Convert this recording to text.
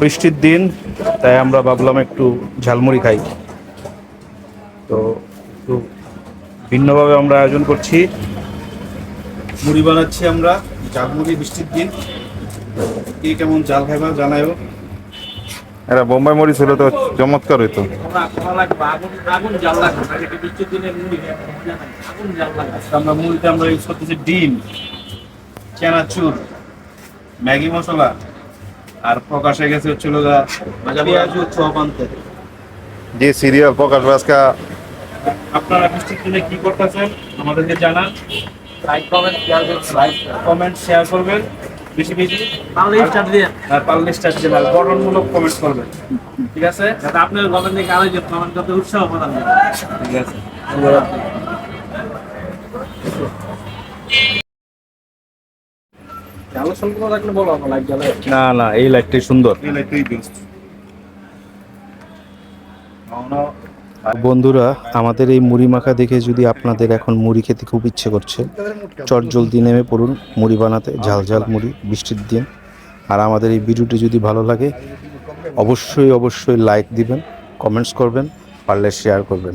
বৃষ্টির দিন, তাই আমরা ভাবলাম একটু ঝালমুড়ি খাই। তো একটু ভিন্নভাবে আমরা আয়োজন করছি, মুড়ি বানাচ্ছি আমরা, ঝালমুড়ি বৃষ্টির দিন। কে কেমন জাল খাইবা জানায়ও। এরা বোম্বাই মরিচ হলে তো চমৎকার হইতো। আমরা মুড়িতে আমরা ইউজ করতেছি ডিম, চানাচুর, ম্যাগি মশলা, আর প্রকাশে গেছে হচ্ছিল পেঁয়াজ ও চপ আনতে। যে সিরিয়াল প্রকাশ আজকে। আপনারা বৃষ্টির দিনে কি করতেছেন আমাদেরকে জানান। কমেন্ট শেয়ার করবেন বেশি বেশি, আর পারলে স্টার দিয়ে আর গঠনমূলক কমেন্ট করবেন, ঠিক আছে? যাতে আপনার কমেন্ট দেখে আরো কমেন্ট করতে উৎসাহ প্রদান করে, ঠিক আছে? না না, এই লাইটটাই সুন্দর, এই লাইটটাই বেস্ট। বন্ধুরা, আমাদের এই মুড়ি মাখা দেখে যদি আপনাদের এখন মুড়ি খেতে খুব ইচ্ছে করছে, চট জলদি নেমে পড়ুন মুড়ি বানাতে, ঝাল ঝাল মুড়ি বৃষ্টির দিন। আর আমাদের এই ভিডিওটি যদি ভালো লাগে অবশ্যই অবশ্যই লাইক দিবেন, কমেন্টস করবেন, পারলে শেয়ার করবেন।